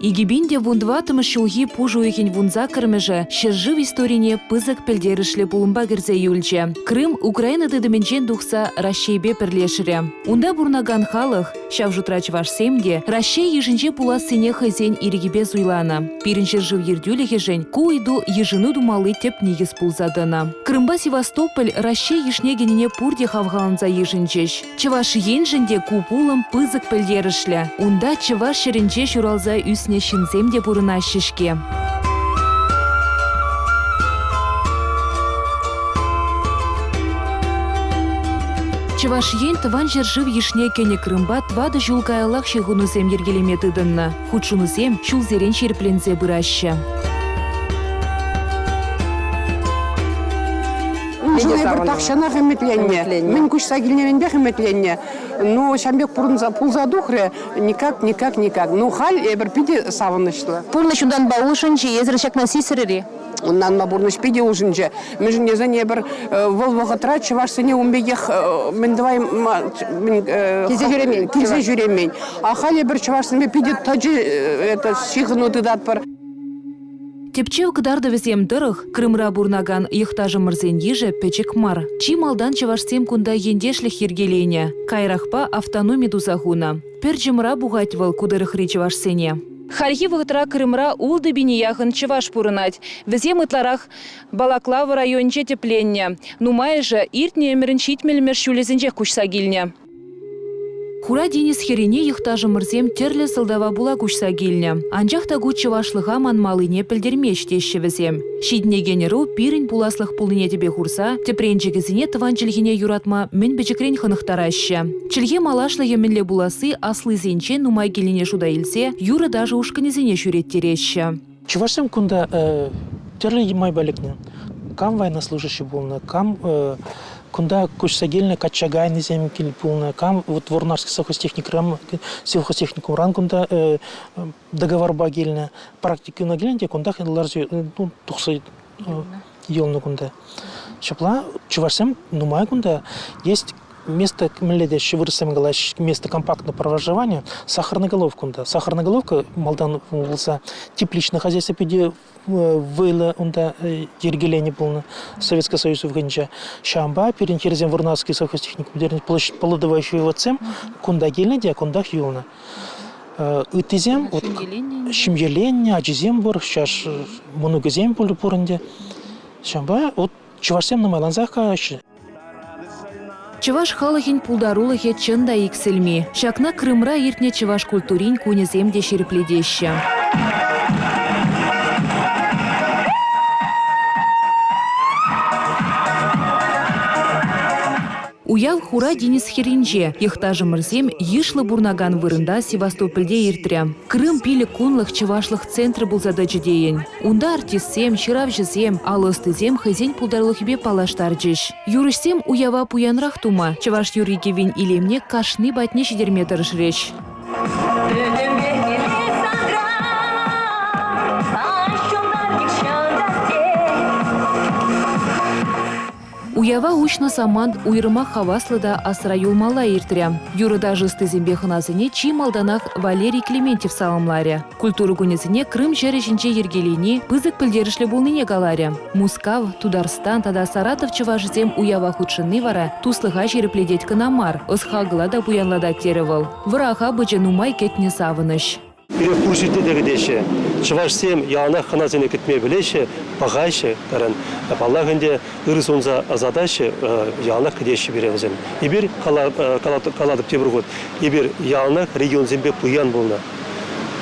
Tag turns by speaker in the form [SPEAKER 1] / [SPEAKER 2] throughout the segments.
[SPEAKER 1] Игибинде вундватымы шулги пужу ехень вунза кірмежі, шержив историне пызык пелдерішлі пулымба кірзе юльче. Крым Украина дыдыменчен духса Рашейбе пірлешіре. Унда бурнаган халық, шав жутрач ваш семде, Рашей ежінче пула сене хызен иригибе зуйлана. Пирінче жив ердюлі ежен, куйду ежіну думалы теп негіз пулзадына. Крымба Севастополь Рашей ешнегеніне пурде хавгаланза ежінчеш. Чываш енжінде купулым пызык пелдерішлі. Унда чываш шерінче шуралза үсне шинземде бұрына шешке. Чываш ен тыван жержив ешне кене Крымба твады жулкаялах шегунузем ергелеметыдынна. Худшунузем шулзерен шерплензе бұраща.
[SPEAKER 2] Жылай бір тақшана қыметленне. Мен күш сагилнеренбе қыметленне. Ну, шамбек пулзадухре никак. Ну, хал бір пиде савынышлы.
[SPEAKER 3] Пурныш удан баушынчы, езіршек насисірері.
[SPEAKER 2] Оннан ма бурныш пиде ужынчы. Мен жынезане бір вол вағытра чываш сыне умбегех мен давай келсе жүремейн. А халі бір чываш сыне пиде таджи шиғыну дыдат бар.
[SPEAKER 1] Тепчев кдарды везем дырых, Крымра бурнаган ехтажы мырзен еже печек мар. Чи малдан чевашсем кунда ендешлих ергелене. Кайрахпа автономи дузагуна. Перджимра бугатьвал кудырых речевашсене. Хархи вғытра Крымра улды біне яғын чеваш пурынать. Везем ытларах Балаклава районче тепленне. Нумай же иртне өмірін шитмелімер шулезінче кушса гильне. Хура Денис херене ехтажы мырзем терлі сылдава була кушса гильне. Анжақта гуд чевашлыға манмалыне пілдермеш тешші візем. Шидне генеру пирін пуласлық пулыне тебе хурса, тепренчігізіне тыван чілгіне юратма мен бечекрен хынықтараща. Чілге малашлы еменле буласы аслы зенче нумай геліне жуда илсе, юра даже ушканезіне шуреттереща.
[SPEAKER 4] Чевашсем кунда терлі емай бәлікнен. Кам военнослужащий болны, кам кунда кушсагельна качагайны земкель полна, кам вот ворнарский сельхозтехникум ран кунда договор багельна практики на геленде кунда хендларзи тухсы елны кунда. Шапла чувашсем нумай кунда есть место мледещи выросем галаш место компактного проживания сахарная головка. Сахарная головка малдан волса тепличное хозяйство пиде выло унда ергеление полно Советский Союз в гонча шамба перентерзем варнарский сельхозтехникум полудовающий его цем кунда гельне кунда юлна. Итизем вот шимгеление аджизем бор сейчас много зем полу порынде шамба вот чувашсем на маланзаха.
[SPEAKER 1] Чеваш халахин пулдарулахе чында иксельми. Шакна Крымра иртне чеваш культурин кунеземде шерпледеща. Уял хура Денис херинже, ехтажы мырзем ешлы бурнаган вырында Севастопольде иртря. Крым пилі кунлых чевашлых центры был задачы дейін. Унда артистсем, шыравжызем, алыстызем хызен пулдарлыхбе палаштарджиш. Юрышсем уява пуянрах тума, чеваш юригевин илемне кашны батне шидерметр жреш. Уява учна саманд уйрыма хаваслыда асыра юлмала иртря. Юрыда жысты зембеханазыне чи малданах Валерий Клементьев саламларя. Культуру гунезіне Крым жәрі жінче ергеліне пызык пілдерішлі болныне галаря. Мускав, Тударстан, тада Саратов чывашызем уява худшынны вара туслыға жеріпледет кынамар, ысхағылада буянлада теревал. Выраға бөджі нумай кетне савыныш.
[SPEAKER 5] Пуршите дегедеше, чывашсем яна ханазыне кетме білеше, бағайше, каран, Аллахынде ырысонза азадаше яна кедеше беремізем. Ебір каладып тебір год, ебір яна регион зембе пуян болна.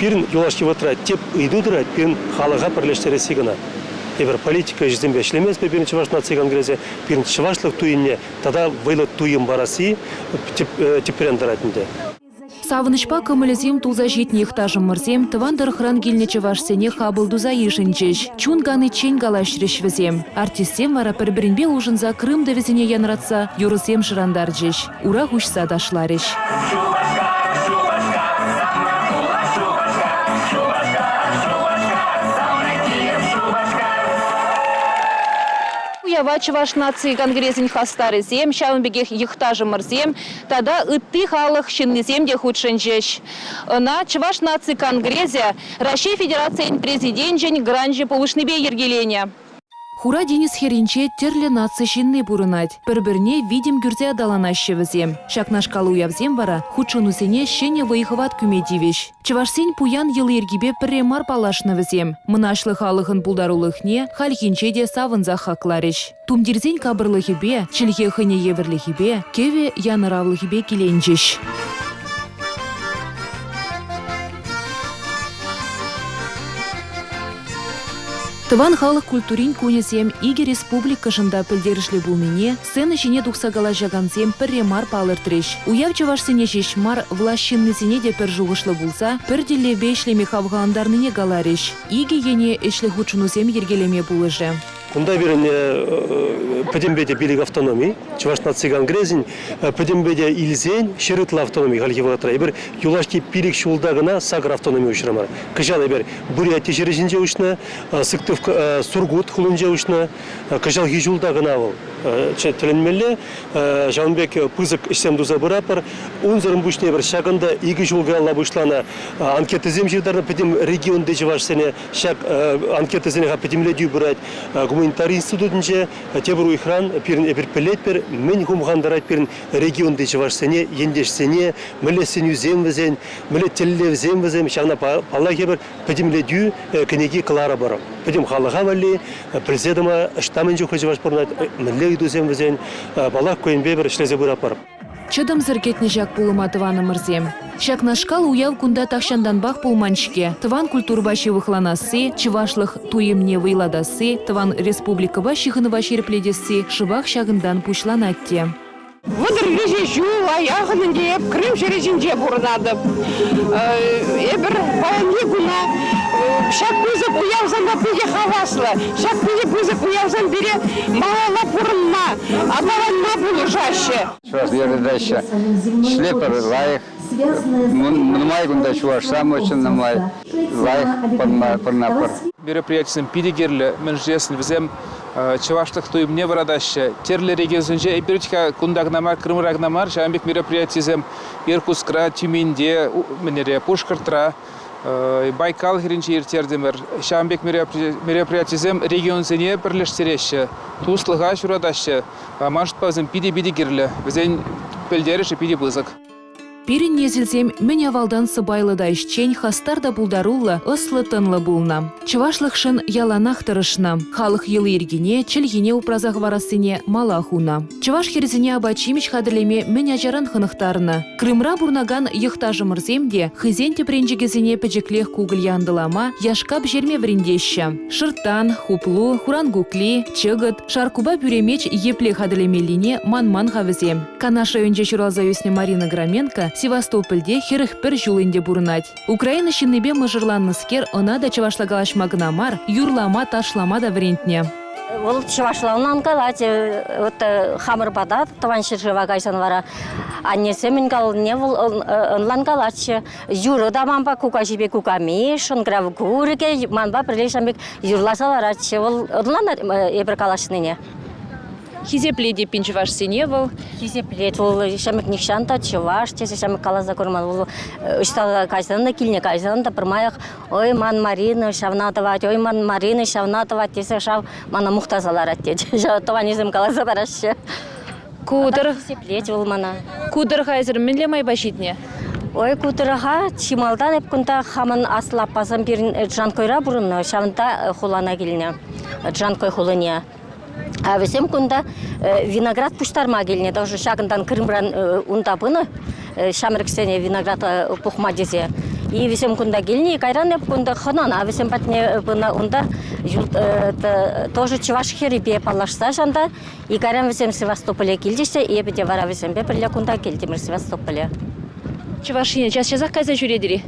[SPEAKER 5] Пирін юлашки ватра теп үйдудыра, пирін халыға бірлештері сигана. Ебір политика жезембе шлемес бе пирін чываш нации конгрессе, пирін чывашлық туйынне, тада вайлы туйын бараси тепірендіратынде.
[SPEAKER 1] Савынышпа көмілізем тулза жетіне ехтажым мырзем, тывандыр хран келне чевашсене хабылдуза ешінчеш. Чунганы чен галашреш візем. Артистем вара бір-бірінбе ұжынза Крымда візіне янратса, юрысем жырандар жеш. Ура хушса дашлареш. Чава Чуваш нации конгрессин хастары зем, шавынбегех ехтажымыр зем, тада ытты халық шиннезем де худшынжеш. На Чуваш нации конгрессе Россия Федерациян президент жен гранжи полушныбе ергелене. Хура Денис Херинче терлі нации шинны бұрынать. Бір-бірне видим гүрзе адаланашы візем. Шакнашкалу явзем бара, худшынусене шене выйхыват күмедивеш. Чывашсен пуян елы ергебе пірремар палашны візем. Мұнашлы халығын бұлдарулықне, халхинче де савынза хақларыш. Тумдерзен кабырлығыбе, чілге хыне евірлігібе, кеве яныравлығыбе келенжеш. Тыван халық культурин кунесем иге республика жында пілдерішлі бұлмене, сцена жіне дұқсагала жағанзем пірремар палыртреш. Уяв Чувашсене шешмар влашыннызене де пір жуғышлы бұлса, пір делебе ішлеме хавғандарныне галареш. Иге ене ішлі худшынузем ергелеме бұлыжы.
[SPEAKER 5] Кунда берен пөдембеде билік автономии, Чуваш нации конгрессин, пөдембеде илзен, шерытла автономии галгиватра. Ибір юлашки билік шулдағына сагр автономия ұшырамар. Кыжал ибір Бурятия жережінде ұшына, Сыктыв Сургут хулынже ұшына, кыжал хижулдағына ол. Тілінмелі, Жаунбек пызык ішсем дұза бұрапыр, ұнзырын бұшне бір шағында игі жолға алла бұшлана анкеты зем жердарына пөдем регионде Чувашсене шақ анкеты зенеға пөдемледю бұрайд гуманитарий институтынче тебір уйхран пирін эпір пілет пір мен хумғандарайд пирін регионде Чувашсене ендешсене мілесен үзем візен, мілет тілі візем візем, шағына пала кебір пөдемледю кенеги қылара барам. Пөдем халыға вәлі, президиума штамен жоқы Чуваш бұрнайд мілі үйдузем візен, балақ көйінбе бір ішлезе бұрап барып.
[SPEAKER 1] Чыдым зіргетні жак пулыма тываны мырзем. Шакнашкал уяв кунда тахшандан бақ пулманчке. Тыван культурбаши выхланасы, чывашлых туемне вайладасы, тыван республика баши хынова шерпледесі шыбақ шағындан пушланатте.
[SPEAKER 2] Выдыр режещу, аяғының деп, Крым жережінде бұрынады. Эбір баянге күні, шак көзіп уявзан да пөге хаваслы, шак көзіп уявзан бере мағала бұрынна, абаланна бұлы жашы.
[SPEAKER 6] Чуваш ердаща шлепер лайық, нумай күнда чуваш сам очень нумай лайық пырнапыр.
[SPEAKER 7] Мероприятием пидигерлі мінжесін візем Чуваштық туйымне варадаща. Терлі регионсынже эпиртика кундагнамар, Крымрагнамар, жамбек мероприятием Иркутскра, Тюменде, Пушкартра, Байкал херинче ертердемер. Жамбек мероприятием регионсыне бірлештереші. Туслыға журадаща. Машт пазым пидигерлі. Візен пілдеріші пиди бызық.
[SPEAKER 1] Пирин незілзем мен авалдан сыбайлы да ішчен хастарда бұлдарулы ыслы тынлы бұлна. Чывашлықшын яланақ тұрышына, халық елы ергене, чілгене упразақ варасыне малахуна. Чываш херзіне абачимич хадырлеме мен ажаран хынықтарына. Крымра бұрнаган ехтажымырземде хызен тепренжігезіне пәжіклех кугыл яндылама яшкап жерме врендеші. Шыртан, хуплу, хурангукли, чыгыт, шаркуба бүремеч епле хадырлемеліне манман хавызем. Канаша önce шуралза өсіне Марина Граменко Севастопольде херых пір жулынде бұрынать. Украина шиннебе мұжырланныскер она да чывашлагалашмагына мар, юрлама ташлама да врентне.
[SPEAKER 8] Ол чывашлауынан қалать, хамыр бадат, таваншыр жыва кайсан вара. Аннесе мен кал не вол онлан қалачы. Юры да манба кука жибе кука меш, он грав курыке, манба прилешамбек юрласаларачы. Ол онлан ебір қалашыныне.
[SPEAKER 1] Хизепледе пин Чувашсене вол.
[SPEAKER 8] Хизеплед вол шамек нихшанта Чуваш, тесе шамек калаза курман вол. Үштал кайсанында килне кайсанында пырмаяқ. Ой ман Марина шавнатывать, ой ман Марина шавнатывать, тесе шав мана мухтазалар аттет. Таванизм калаза барашы.
[SPEAKER 1] Кудыр.
[SPEAKER 8] Хизеплед вол мана.
[SPEAKER 1] Кудыр хайзыр мінле май башитне.
[SPEAKER 8] Ой кудырға чималдан епкунта хамын аслап пазам берін жанкойра бұрын шавнта хулана келіне. Жанкой хулыне. А весем кунда виноград пуштарма келіне. Даже шағындан Крымран унтапыны шамырксене виноград пухма дезе. И весем кунда келіне, кайран еп кунда хынан. А весем патне пына унда тоже Чуваш херебе палашса жанда. И кайран весем Севастополе келдешсе, и епеде вара весем бепірле кунда келдемір Севастополе.
[SPEAKER 1] Чувашине час-часақ қайза жүредірі?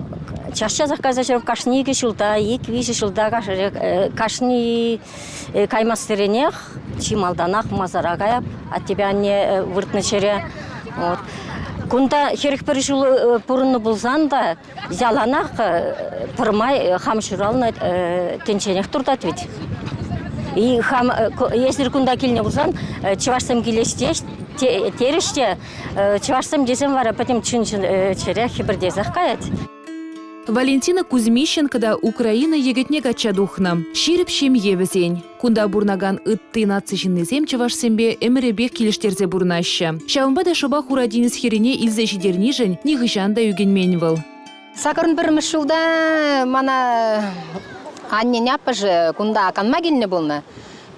[SPEAKER 8] Час-часақ қайза жүріп кашни екі жылда, екі виші жылда кашни каймастеренех, чималданақ мазара каяп, от тебя не выртны чере. Кунда херек бір жыл бұрынны бұлзан да, зяланақ пырмай хамшыралны тенченех тұрдат ведь. И если кунда килне булсан, чувашсам килеште, тереште, чувашсам десем вара, потом черях хибердезах каять.
[SPEAKER 1] Валентина Кузьмищенкада Украина егетне качадухна. Ширип шемье везень. Кунда бурнаган ытты нацичиннезем чавашсембе эмеребех килештерзе бурнаща. Шаунбада шоба хурадинис херине илзе жидернижен нихышанда югенменьвал.
[SPEAKER 3] Сакарын бір жылда мана анне няпажы кунда канмагинне болна.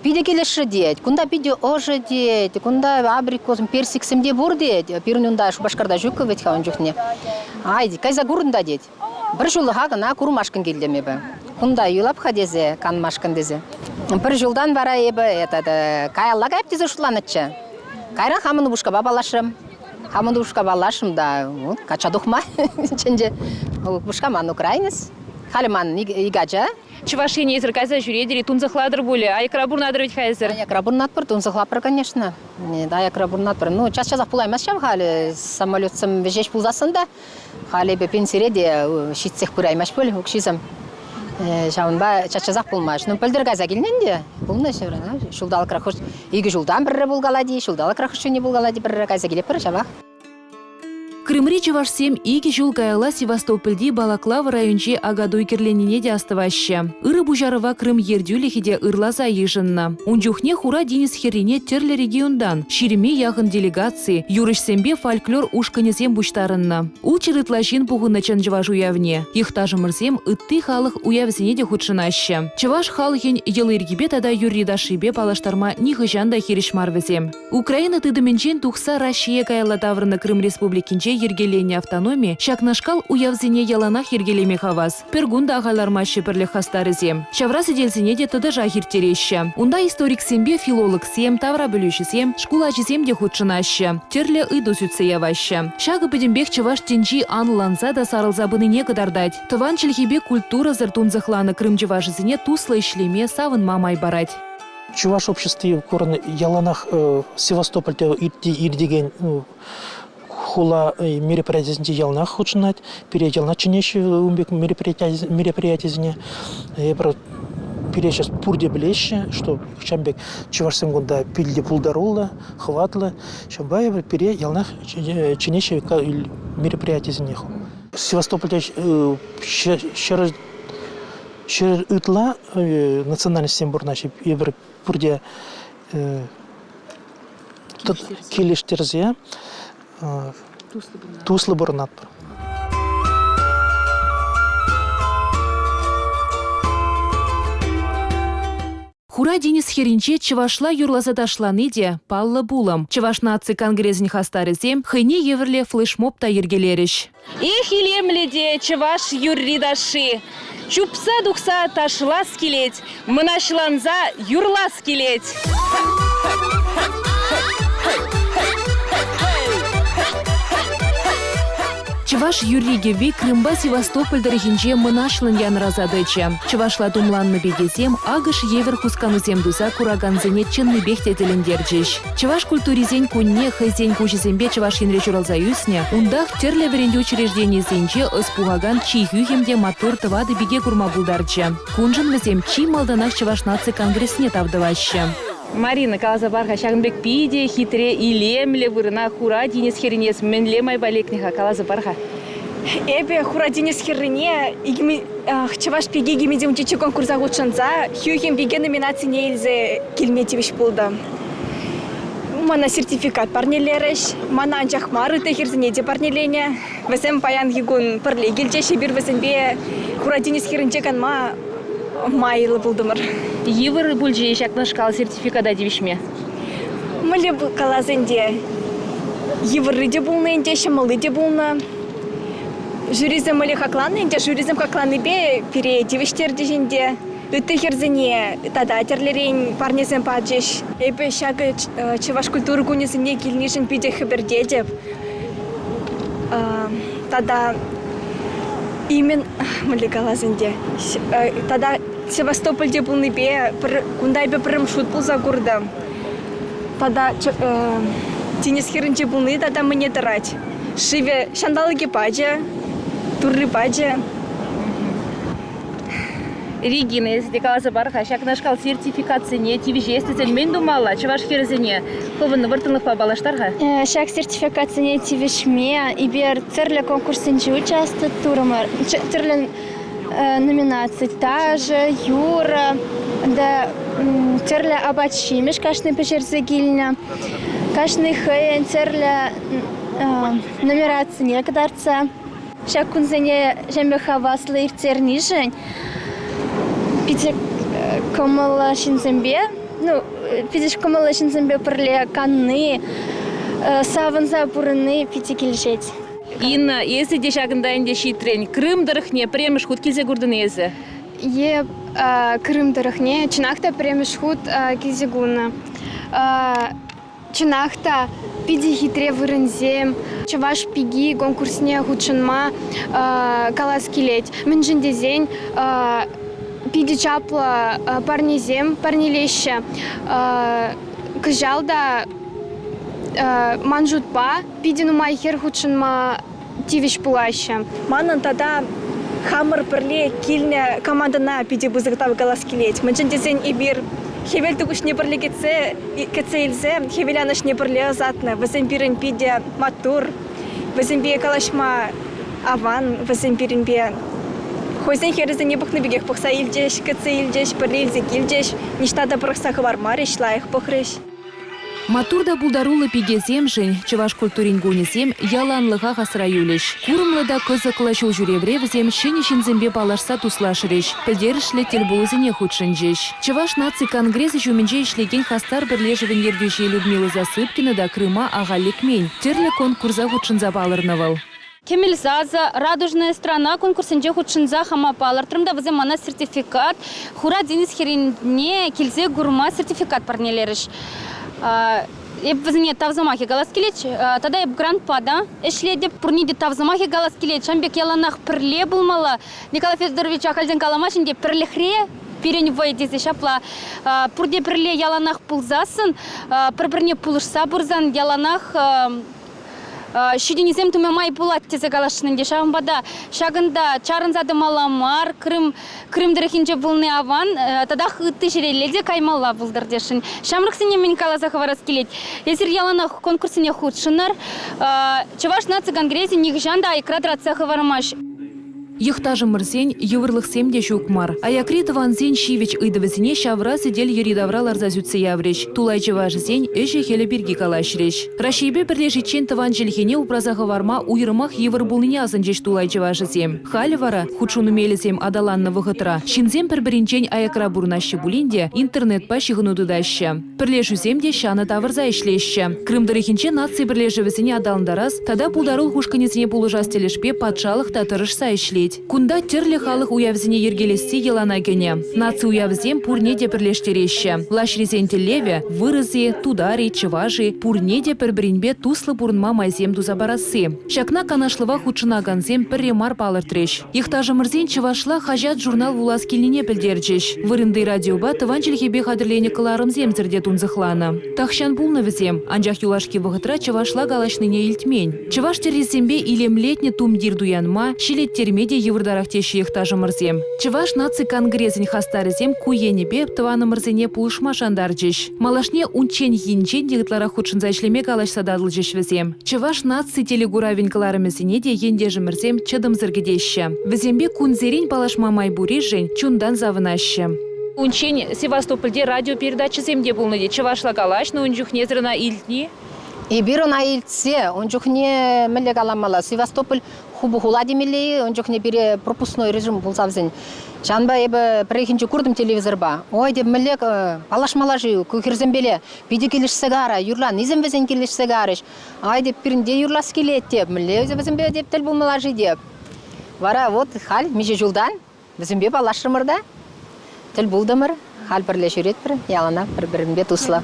[SPEAKER 3] Пиде келеші дейд, кунда пиде ожы дейд, кунда абрикосым персиксімде бур дейд, пирнюнда шубашкарда жүкі ветха он жүхне. Айди, кайза гурында дейд. Бір жылы хағына курмашкын келдеме бі. Кунда юлап хадезе, канмашкын дезе. Бір жылдан бара ебі, каялла кайып дезе шуланытчы. Кайран хамыны бушка бабалашым. Хамыны бушка балашым да, качадухма. Ченде бушка ман украинец. Халиман игача.
[SPEAKER 1] Чувашине изрказа жюредери тунзахладыр боле, а якрабурнадыр ведь хайзер.
[SPEAKER 3] Якрабурнадыр, тунзахлапыр, конечно. Да, якрабурнадыр. Ну, час-часах пулаймас чам хали самолетсым вежеш пулзасында. Хали бе пенсиреде шитсех пураймаш пөл, укшизам. Жаунба час-часах пулмаш. Ну, пөлдір газа келненде. Пулны шеврана. Шулдалы крахыш. Игі жылдан бірі булгалади, шулдалы крахыш не булгалади бірі газа келеп бірі жабақ.
[SPEAKER 1] Крымри чавашсем иги жул каяла Севастопольди Балаклава районче агадуй кирленине де оставаща. Иры бужарова Крым ердюлихиде ырлаза ежынна. Унжухне хура Денис херине терле региондан. Шириме яғын делегации, юрышсембе фольклор ушканезем буштарынна. У чырытлашин пугуначан жаваш уявне. Ихтажымырзем ытты халық уявзене де худшынаща. Чаваш халыхен елыргибе тада юридашибе палаштарма нихыжанда херишмарвезем. Украина тыдыменчен тухса Россия каяла таврына Крым республикинче ергелене автономии, шакнашкал уявзене яланах ергелеме хаваз. Пергунда ағайларма шепірлі хастарызем. Шаврасы делзене де тыды жахир тереща. Унда историк сембе филолог сем, тавра білуші сем, шкулачы де худшынаща. Терле ыду сүтсе яваща. Шағы бідімбек чаваш тенчи анланса да сарылзабыныне кыдардать. Тыван чілхибе культура зыртун захланы Крым чавашызене туслы ишлеме савын мамай барать.
[SPEAKER 4] Чуваш обществе корны яланах Севастопольте ирдеген хула мероприятия ялнах худшнать, переделнать чинещи умбек мероприятия перечас пурде блеще, что чамбек чувашсем гунда пильде пулдарула, хватла, чамбай пере ялнах чинещи мероприятия неху. Севастопольте щер ытла национальный символ нашей ебр пурде келештерзе туслы бурнат.
[SPEAKER 1] Хура Денис херинче чавашла юрлаза ташланы де паллы булам. Чаваш наци конгрессин хастарызем хыне еврле флешмоб та ергелериш.
[SPEAKER 9] Эх, илемле де чаваш юрридаши. Чупса духса ташлас келеть, мынашланза юрлас келеть.
[SPEAKER 1] Чаваш юрлигеви Крымба Севастополь дорогинче мынашлын янразадыча. Чавашла тумланны бедесем агыш евер хусканузем дуза кураганзене чынны бехтетелендерчиш. Чаваш культуризен кунне хайзен кучизембе чаваш янре журалзаюсне, ундах терле веренде учреждение зенче ыспугаган чихюхемде матур тывады биге курма булдарча. Кунжын візем чи малданах чаваш наци конгрессне тавдываща.
[SPEAKER 9] Марина Калазабарха шагынбек пиде хитре илемле вырына хура Денис херинес менле майбалекнеха Калазабарха.
[SPEAKER 10] Эбе хура Денис херрине игми чаваш пиге гимиде унчичи конкурса гучанца хюхем биге номинации нейлзе килметивиш булда. Мана сертификат парнелереш, мана анчахмары техирзине де парнелене. Весем паян гигун парле гильчеши бир весембе хура Денис херинче канма майлы булдымыр.
[SPEAKER 9] Евры бульджи шакнашкал сертификата девишме.
[SPEAKER 10] Мыле калазенде евры де булны инде шамалы де булны. Жюризм мыле хакланы инде жюризм хакланы бе пере девиштер дежинде. Үтте херзине тада терлерин парнесен паджеш. Эбе шагы чаваш культуры кунесине килнишин пиде хаберде деп. Тада имен мыле калазенде. Тада Севастопольде булны бе кундай бе пырым шут булза курда. Тада Денис херинче булны тада мне тарать. Шиве шандалы кипаджа, турры паджа.
[SPEAKER 9] Регина, если каласа барха, шак нашкал сертификацияне, тивижестицен мен думала, чаваш херзене, ховын выртынлық па балаштарға?
[SPEAKER 10] Шак сертификацияне тивишме, и бер церле конкурсынчы участвовать турмар, церле номинации таже, юра, да церле абачимеш, кашны пешерзегильня, кашны хэйн церле нумерации некадарца. Шак кунзене жембе хаваслы ирцернижень, пите комала шинзембе, пидеш комала шинзембе прле канны, саванза бурны пите килжеть.
[SPEAKER 9] Инна, если дешагында инде шитрень, Крым дырыхне, премеш худ килзе гурдынезе?
[SPEAKER 10] Е Крым дырыхне, чинахта премеш худ килзе гуна. Чинахта пиди хитре вырынзем, чаваш пиги конкурсне худшынма калас килеть. Мен жіндезен пиди чапла парнезем, парнелеще. Кыжалда манжутпа, пиди нумай хер худшынма тивиш пулаще.
[SPEAKER 11] Манын тада хамыр пірле килне командана пиди бузыктав калас килеть. Мен жіндезен ибир хевел тугуш не пірле кетсе илзе, хевеляныш не пірле затны. Візен бірін пиде матур, візен бе калашма аван, візен бірін бе хозен херізен не бұқны бігек бұқса илдеш, кетсе илдеш, пірле илзе килдеш, ништада бұрықса хвармар ишлайық бұқрыш.
[SPEAKER 1] Матурда булдарулы пигезем жень, чаваш культурин гунезем, яланлыға ғасыра юлеш. Курымлыда кызықлашу жүревревзем, шенешінзембе балашса туслашыреш, пілдерішлі телболызыне худшынжеш. Чаваш наци конгресс жуменже ишлеген хастар бірлежевен ергюшей Людмила Засыпкина да Крыма агаликмень. Терлі конкурса худшынза балырнывал.
[SPEAKER 12] Кемельзаза, радужная страна, конкурсенже худшынза хамапалар. Трымда візем мана сертификат, хура Денис Херинне, килзе гурма сертификат парнелеріш. Візіне тавзамахи галас келеч, тада еп грант пада, эшледеп пурниде тавзамахи галас келеч, шамбек яланах пірле булмала, Николай Федорович ахальден каламашынде пірлехре, перен вайдезе шапла, пурде пірле яланах пулзасын, пір-бірне пулышса бурзан яланах, шүйденезем түмемай булат тезе галашынынде шағынбада, шағында чарынзады маламар, Крым дырыхинче булны аван, тада хытты жереледе каймалла булдырдешін. Шамрықсыне мен калазақы варас келет. Езір яланақ конкурсыне худшынар, чаваш наци конгрессе нигжанда айкрадратсақы вармаш.
[SPEAKER 1] Йхтажы мырзен, евырлық семде жукмар. Аякрит ванзен шивич ыдывызіне шавра сидель еридавралар зазютсы явреш. Тулайчы важызен өші хелі бірге калашреш. Рашейбе бірлежичен тыван желхене упразағы варма уйрымақ евыр булыне азынжеш тулайчы важызем. Халі вара, худшуны мелізем адаланны вғытра. Шинзем бір-бірінчен аякра бурнашы булинде интернет па шығыну дыдашы. Бірлежуземде шаны тавырза ішлеші. Крымдырыхинче наци бірлежівізіне адалындарас, тада пулдарул хушканезіне пулыжас телешпе патшалық татырышса ішлет. Кунда терлі халық уявзіне ергелессе елана гене. Наци уявзем пурне де бірлештереші. Лашрезен телеве, вырызе, тудари, чыважи, пурне де бір-бірінбе туслы пурнма майзем дузабарасы. Шакна канашлыва худшына ганзем пірремар палыртреш. Ихтажы мырзен чывашла хажат журнал вулас келіне пілдерчеш. Вырынды радиоба тыван челхебе қадырлене кыларымзем зірде тунзықлана. Тахшан булны візем, анжақ юлашки вғытра чывашла галашныне илтмень. Чываш терезембе илемлетне тумдир дуянма, шилеттермеде еврдарах теші ихтажы мырзем. Чываш наци конгрезін хастарызем куенебе тываны мырзене пулышма шандаржеш. Малашне унчен йинчен дегітлара худшынза ішлеме галашса дадылжеш візем. Чываш наци телегуравин кыларымызіне де ендежі мырзем чыдым зіргедеші. Візембе кунзерин палашма майбурежен чундан завынашы.
[SPEAKER 9] Унчен Севастопольде радиопередачы земде булныде. Чывашла галаш, но унчух незрана илтни.
[SPEAKER 3] И биру на ильце, он жухне меле галамала. Севастополь хубу хулади меле, он жухне бире пропускной режим булсавзен. Жанба ебе прехинче курдым телевизорба. Ой деп меле палашмалажы, кухирзембеле, биде келиш сигара, юрлан, изем везен келиш сигарыш. Ай деп пиринде юрлас келет деп, меле везембе деп тел булмалажы деп. Вара вот хал, меже жулдан, везембе палашрымырда. Тел булдымыр, хал бірлешерет бір, ялана бір-бірінбе тусла.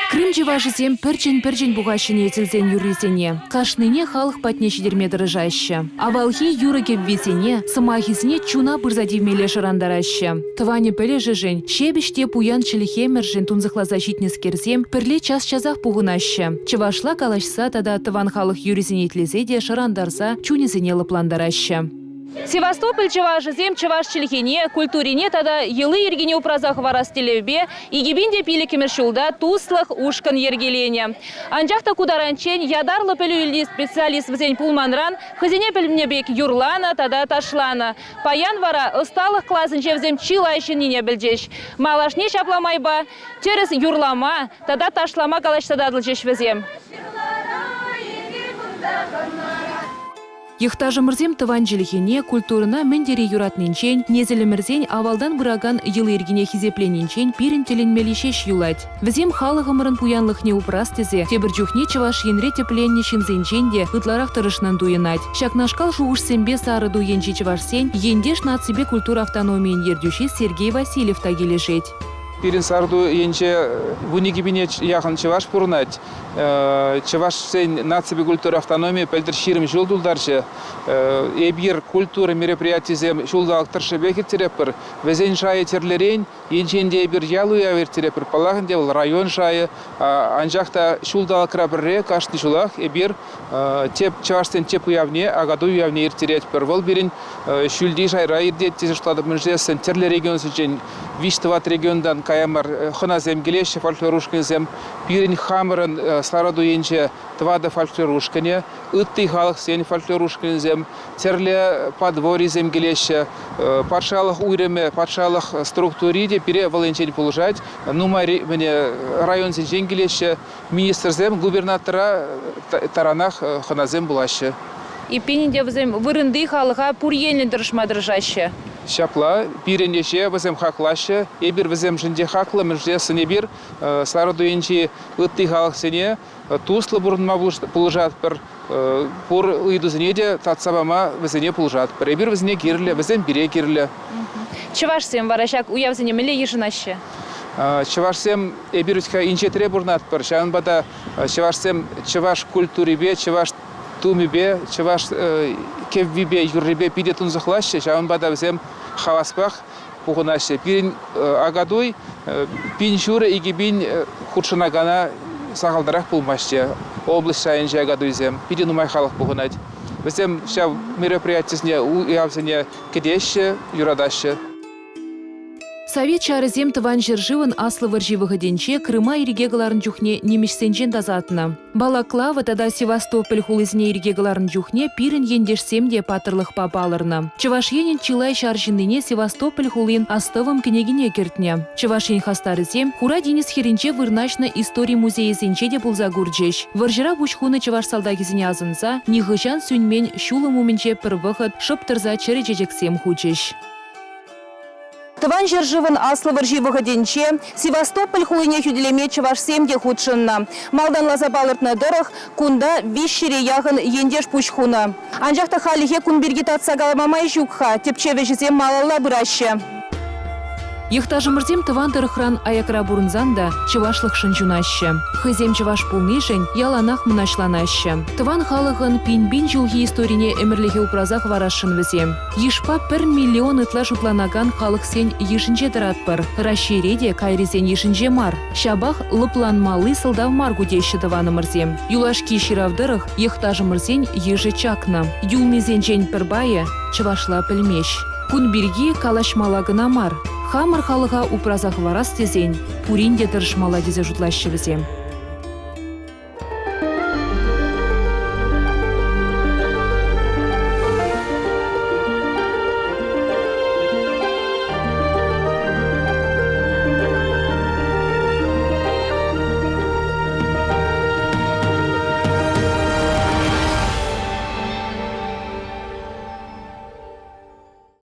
[SPEAKER 1] Крым жеважызем пірчен бұғашыне етілзен юризене. Қашныне халық патне шедерме дырыжашы. Авалхи юрыге ввезене, сымахизіне чуна бұрзадивмеле шырандарашы. Тыване пілі жыжын, шебіште пуян чіліхемержін тунзықла защитнес керзем, пірле час-чазақ пұғынашы. Чывашла калашса тада тыван халық юризене етлезе де шырандарса чунезене лыпландарашы. Севастополь чевашызем чевашчилхине, культурине тада йылы ергене упразах варас телевбе, игибинде пиликемершулда туслых ушкан ергелене. Анжақта кударанчен ядарлы пілуілі специалист візен пулманран, хызене пілмнебек юрлана тада ташлана. Паян вара ысталық класын жевзем чилайшыніне білдеш. Малашне шапламайба, терес юрлама, тада ташлама калаштададыл жеш візем. Йхтажымырзем тыванжилихине культурына мендери юратнинчен, незелімірзен авалдан бұраган йылы ергене хизепленинчен пирін теленмелишеш юлать. Візем халығымырын пуянлықне упрас тезе, тебір жүхне чываш енре тепленнешін зенченде ытларақ тұрышнан дуйынать. Шакнашкал жуыш сембе сары дуенчи чывашсен, ендеш нацибе культура автономиен ердюши Сергей Васильев тагелешет.
[SPEAKER 7] Пирин сарду енче вунигибине яхан чеваш пурнать. Чеваш сен нацибе культура автономии пельтер ширим жулдулдарчы. Эбир культура мероприятий зем жулдалык тыршыбеки терепер. Везен шайы терлерен, енченде эбир ялу явер терепер. Палахын девыл район шайы. Анжақта жулдалык рабырре кашты жулах. Эбир чеваштен теп уявне, агаду уявне ертерет пер. Вол бирин шулди шайра ердет тезештадып мүжесен терлер регион сечен виштыват региондан каямар хона земгелеше фольклорушкин зем пирин хамырын сараду енче твада фольклорушкине ытты халық сен фольклорушкин зем терле подворье земгелеше патшалық уйреме патшалық структуриде пире валенчен пулжать нумари мне район сен келеше министр зем губернатора таранах хона зем булаще.
[SPEAKER 1] И пенинде візем вырынды халыға пурьенлен дырышма-дыржаще.
[SPEAKER 7] Шапла, пиренеше, візем хаклаще, ебір візем жінде хаклы, мүжде сыне бір, сары дуенчи ұтты халық сене, туслы бұрынма пұлжат бір, пұр ұйды зінеде татсабама візене пұлжат бір, ебір візене керілі, візем біре керілі.
[SPEAKER 1] Чывашсем варашак уявзене міле ешінаще?
[SPEAKER 7] Чывашсем ебір үтіка инчетіре бұрнат бір, шағын бада чывашсем чываш культурибе, чываш тумибе, чываш кеввибе, юррибе пиде тунзахлаще, шағын бада візем хаваспах пуғынаще. Пирин агадуй, пин шуры игибин худшынагана сағалдарақ пулмаще. Область шайынже агадуйзем, пиде нумай халық пуғынать. Візем шав мероприятисне уявзене кедеще, юрадаще.
[SPEAKER 1] Совет чарызем тыван жыржывын аслы варживығы денче Крыма иригегаларын жүхне немешсенжен дазатына. Балаклава тада Севастополь хулызіне иригегаларын жүхне пирін ендешсемде патырлық папаларына. Чывашенен чилай шаржынныне Севастополь хулын астывым кенегіне кертне. Чывашен хастарызем хура Денис херенче вырначна истории музея зенче де пулза гурджеш. Варжыра бушхуны чываш салдагизіне азынса, нихыжан сүнмен шулы муменче пір вғыт шыптырза чыры жежексем хучеш.
[SPEAKER 13] Тыван жыржывын аслы варживығы денче, Севастополь хулыне хюделеме чывашсемде худшынна. Малдан лазабалыртны дырық, кунда вишшере яғын ендеш пушхуна. Анжақта халихе кунберги татсагаламамай жүкха, тепчеве жезем малалла бұраще.
[SPEAKER 1] Йхтажымырзем тыван тырықран аякра бұрынзанда чывашлық шынжунаще. Хызем чываш пулнишен яланақ мұнашланаще. Тыван халығын пин-бин жылғы историне әмірліге упразақ варашын візем. Ешпа 1 миллион ытла жұпланаган халық сен ешінже дыратпыр. Раширеде кайрезен ешінже мар. Шабах лыпланмалы сылдав мар гудеші тыванымырзем. Юлашки ширавдырық йхтажымырзен ежі чакна. Юлнезен жен пірбайы чывашла пілмеш. Кунберги калашмалагына мар. Хамыр халыға упразақ варас тезен, пуринде дырышмала дезе жұтлашы візем.